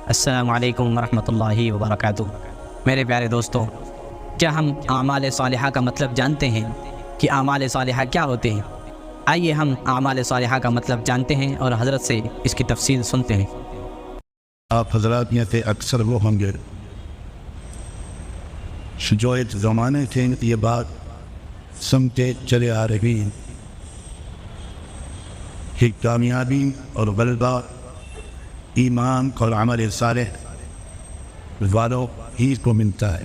السلام علیکم ورحمۃ اللہ وبرکاتہ۔ میرے پیارے دوستوں، کیا ہم اعمال صالحہ کا مطلب جانتے ہیں کہ اعمال صالحہ کیا ہوتے ہیں؟ آئیے ہم اعمال صالحہ کا مطلب جانتے ہیں اور حضرت سے اس کی تفصیل سنتے ہیں۔ آپ حضرات میں سے اکثر وہ ہوں گے جو ایک زمانے سے یہ بات سنتے چلے آ رہی ہیں کہ کامیابی اور غلبہ ایمان اور عمل صالح والوں ہی کو ملتا ہے۔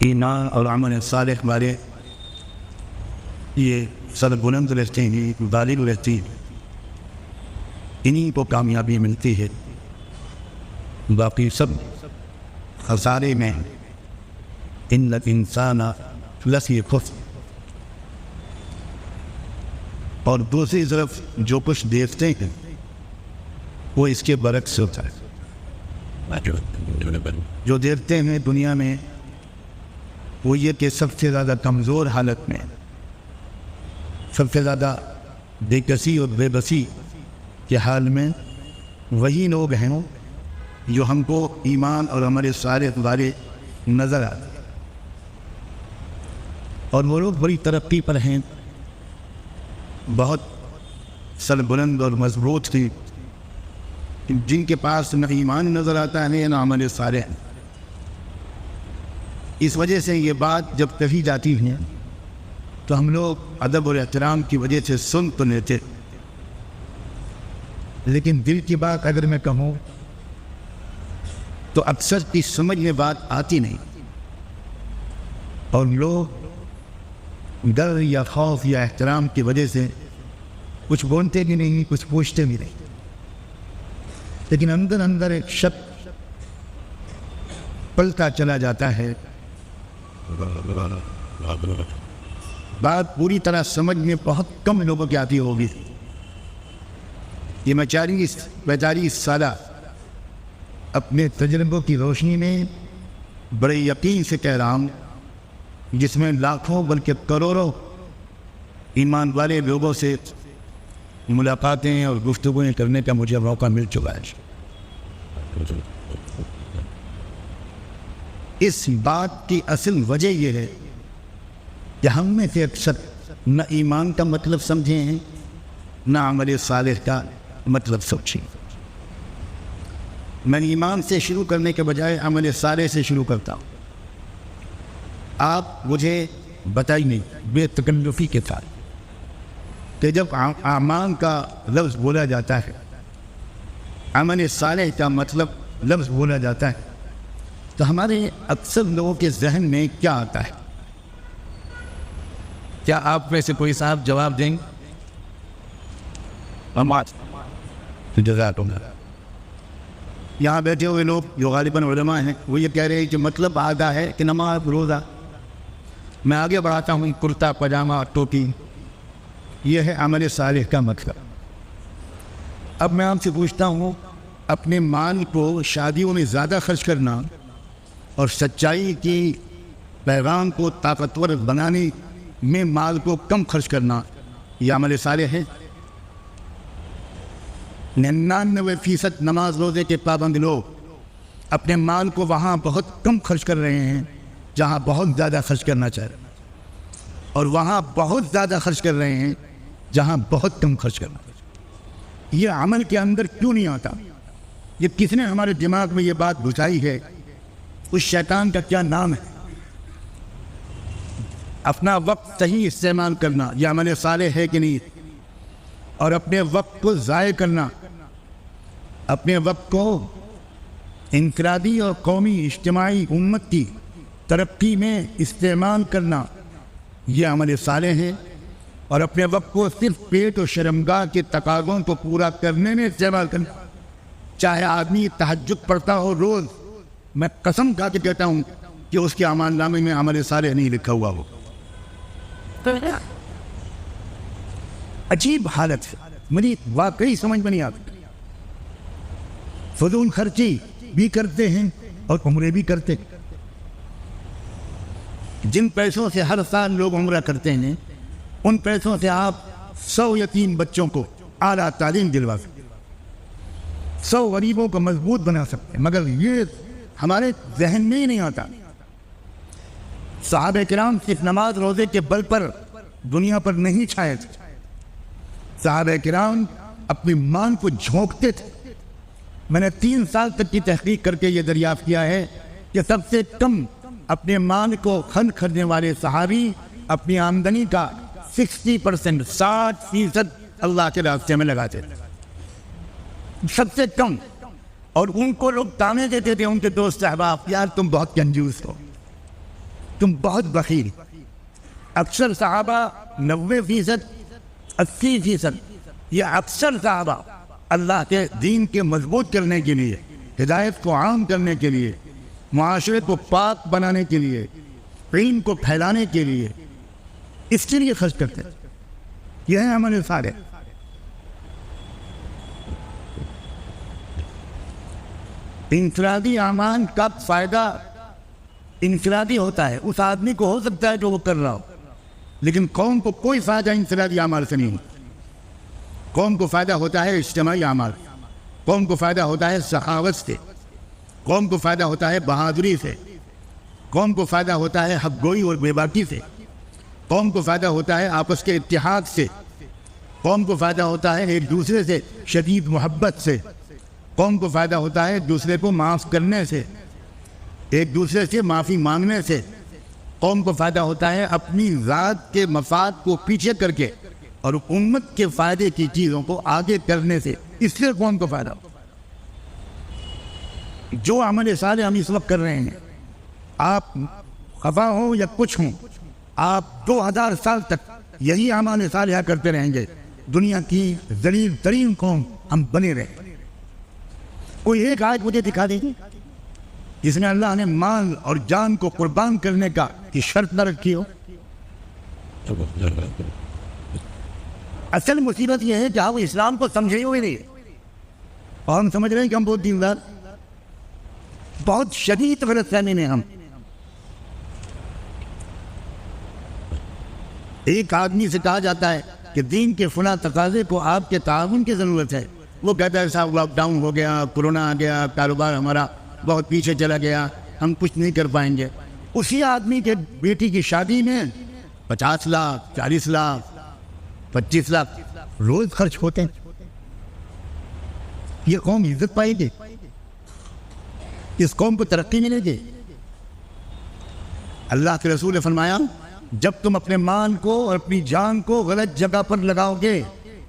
ایمان اور عمل صالح والے یہ سر بلند رہتے ہیں، بالغ رہتی ہیں، انہیں کو کامیابی ملتی ہے، باقی سب خسارے میں۔ ان الانسان لفی خسر، اور دوسری طرف جو کچھ دیکھتے ہیں وہ اس کے برعکس ہوتا ہے۔ جو دیکھتے ہیں دنیا میں وہ یہ کہ سب سے زیادہ کمزور حالت میں، سب سے زیادہ بے کسی اور بے بسی کے حال میں وہی لوگ ہیں جو ہم کو ایمان اور عمل صالح والے نظر آتے ہیں، اور وہ لوگ بڑی ترقی پر ہیں، بہت سربلند اور مضبوط تھی، جن کے پاس نہ ایمان نظر آتا ہے نہ عمل صالح۔ اس وجہ سے یہ بات جب کہی جاتی ہے تو ہم لوگ ادب اور احترام کی وجہ سے سن تو لیتے، لیکن دل کی بات اگر میں کہوں تو اکثر کی سمجھ میں بات آتی نہیں، اور لوگ ڈر یا خوف یا احترام کی وجہ سے کچھ بولتے بھی نہیں، کچھ پوچھتے بھی نہیں، لیکن اندر اندر ایک شک پلتا چلا جاتا ہے۔ بات پوری طرح سمجھ میں بہت کم لوگوں کی آتی ہوگی۔ یہ میں 45 سالہ اپنے تجربوں کی روشنی میں بڑے یقین سے کہہ رہا ہوں، جس میں لاکھوں بلکہ کروڑوں ایمان والے لوگوں سے ملاقاتیں اور گفتگویں کرنے کا مجھے موقع مل چکا ہے۔ اس بات کی اصل وجہ یہ ہے کہ ہم میں سے اکثر نہ ایمان کا مطلب سمجھے ہیں نہ عمل صالح کا مطلب سمجھے۔ میں ایمان سے شروع کرنے کے بجائے عمل صالح سے شروع کرتا ہوں۔ آپ مجھے بتائیے بے تکلفی کے ساتھ کہ جب اعمال کا لفظ بولا جاتا ہے، عمل صالح کا مطلب لفظ بولا جاتا ہے، تو ہمارے اکثر لوگوں کے ذہن میں کیا آتا ہے؟ کیا آپ میں سے کوئی صاحب جواب دیں گے؟ یہاں بیٹھے ہوئے لوگ جو غالباً علماء ہیں وہ یہ کہہ رہے ہیں کہ مطلب آدھا ہے کہ نماز روزہ۔ میں آگے بڑھاتا ہوں، کرتا پاجامہ ٹوپی، یہ ہے عمل صالح کا مطلب۔ اب میں آپ سے پوچھتا ہوں، اپنے مال کو شادیوں میں زیادہ خرچ کرنا اور سچائی کی پیغام کو طاقتور بنانے میں مال کو کم خرچ کرنا، یہ عمل صالح ہے؟ 99% نماز روزے کے پابند لوگ اپنے مال کو وہاں بہت کم خرچ کر رہے ہیں جہاں بہت زیادہ خرچ کرنا چاہ رہے ہیں، اور وہاں بہت زیادہ خرچ کر رہے ہیں جہاں بہت کم خرچ کرنا۔ یہ عمل کے اندر کیوں نہیں آتا؟ یہ کس نے ہمارے دماغ میں یہ بات گھسائی ہے؟ اس شیطان کا کیا نام ہے؟ اپنا وقت صحیح استعمال کرنا یہ عمل صالح ہے کہ نہیں؟ اور اپنے وقت کو ضائع کرنا، اپنے وقت کو انفرادی اور قومی اجتماعی امت کی ترقی میں استعمال کرنا، یہ عمل صالح ہے؟ اور اپنے وقت کو صرف پیٹ و شرمگاہ کے تقاضوں کو پورا کرنے میں استعمال کرنا، چاہے آدمی تہجد پڑھتا ہو روز، میں قسم کھا کے کہتا ہوں کہ اس کے اعمال نامے میں عمل صالح نہیں لکھا ہوا ہو۔ عجیب حالت ہے، مجھے واقعی سمجھ میں نہیں آتی۔ فضول خرچی بھی کرتے ہیں اور عمرے بھی کرتے ہیں۔ جن پیسوں سے ہر سال لوگ عمرہ کرتے ہیں، ان پیسوں سے آپ 100 یتیم بچوں کو اعلیٰ تعلیم دلوا سکتے ہیں۔ 100 غریبوں کو مضبوط بنا سکتے ہیں، مگر یہ ہمارے ذہن میں ہی نہیں آتا۔ صحابہ کرام صرف نماز روزے کے بل پر دنیا پر نہیں چھائے تھے، صحابہ کرام اپنی مان کو جھونکتے تھے۔ میں نے 3 سال تک کی تحقیق کر کے یہ دریافت کیا ہے کہ سب سے کم اپنے مان کو خرچ کرنے والے صحابی اپنی آمدنی کا 60%، 60% اللہ کے راستے میں لگاتے تھے، سب سے کم۔ اور ان کو لوگ تانے دیتے تھے، ان کے دوست احباب، یار تم بہت کنجوس ہو، تم بہت بخیل۔ اکثر صحابہ 90%، 80%، یہ اکثر صحابہ اللہ کے دین کے مضبوط کرنے کے لیے، ہدایت کو عام کرنے کے لیے، معاشرے کو پاک بنانے کے لیے، علم کو پھیلانے کے لیے، اس کے لیے خرچ کرتے ہیں۔ یہ ہے عمل صالح۔ انفرادی اعمال کا فائدہ انفرادی ہوتا ہے، اس آدمی کو ہو سکتا ہے جو وہ کر رہا ہو، لیکن قوم کو کوئی فائدہ انفرادی اعمال سے نہیں ہوتا۔ قوم کو فائدہ ہوتا ہے اجتماعی اعمال، قوم کو فائدہ ہوتا ہے سخاوت سے، قوم کو فائدہ ہوتا ہے بہادری سے، قوم کو فائدہ ہوتا ہے حق گوئی اور بے باکی سے، قوم کو فائدہ ہوتا ہے آپس کے اتحاد سے، قوم کو فائدہ ہوتا ہے ایک دوسرے سے شدید محبت سے، قوم کو فائدہ ہوتا ہے دوسرے کو معاف کرنے سے، ایک دوسرے سے معافی مانگنے سے، قوم کو فائدہ ہوتا ہے اپنی ذات کے مفاد کو پیچھے کر کے اور امت کے فائدے کی چیزوں کو آگے کرنے سے، اس سے قوم کو فائدہ ہوتا ہے۔ جو عمل صالح ہم اس وقت کر رہے ہیں، آپ خفا ہوں یا کچھ ہوں، آپ 2000 سال تک یہی اعمال صالحہ کرتے رہیں گے، دنیا کی ذلیل ترین قوم ہم بنے رہیں۔ کوئی ایک آیت مجھے دکھا دیجیے جس میں اللہ نے مال اور جان کو قربان کرنے کا کی شرط نہ رکھی ہو۔ اصل مصیبت یہ ہے کہ آپ اسلام کو سمجھے ہوئے نہیں، اور ہم سمجھ رہے ہیں کہ ہم بہت دیندار، بہت شدید غلط فہمی میں ہم۔ ایک آدمی سے کہا جاتا ہے کہ دین کے فلاں تقاضے کو آپ کے تعاون کی ضرورت ہے، وہ کہتا ہے صاحب لاک ڈاؤن ہو گیا، کورونا آ گیا، کاروبار ہمارا بہت پیچھے چلا گیا، ہم کچھ نہیں کر پائیں گے۔ اسی آدمی کے بیٹی کی شادی میں 50 لاکھ، 40 لاکھ، 25 لاکھ روز خرچ ہوتے ہیں۔ یہ قوم عزت پائے گی؟ اس قوم کو ترقی ملے گی؟ اللہ کے رسول نے فرمایا جب تم اپنے مال کو اور اپنی جان کو غلط جگہ پر لگاؤ گے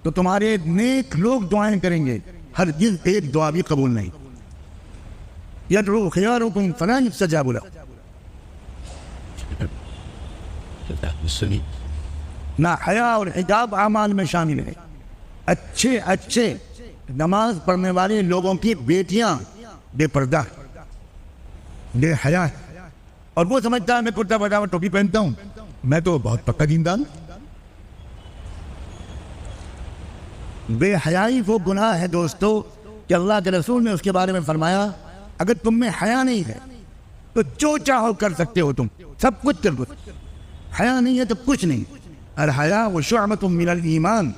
تو تمہارے نیک لوگ دعائیں کریں گے، ہرگز ایک دعا بھی قبول نہیں۔ یدعو خیارکم فلا یستجاب لہ، نہ حیا اور حجاب اعمال میں شامل ہے۔ اچھے نماز پڑھنے والے لوگوں کی بیٹیاں بے پردہ، بے حیا، اور وہ سمجھتا ہے میں کرتا پجامہ ٹوپی پہنتا ہوں، میں تو بہت پکا دیندار۔ بے حیائی وہ گناہ ہے دوستو کہ اللہ کے رسول نے اس کے بارے میں فرمایا اگر تم میں حیا نہیں ہے تو جو چاہو کر سکتے ہو، تم سب کچھ کر دو، حیا نہیں ہے تو کچھ نہیں۔ الحیا و شعبۃ من الایمان،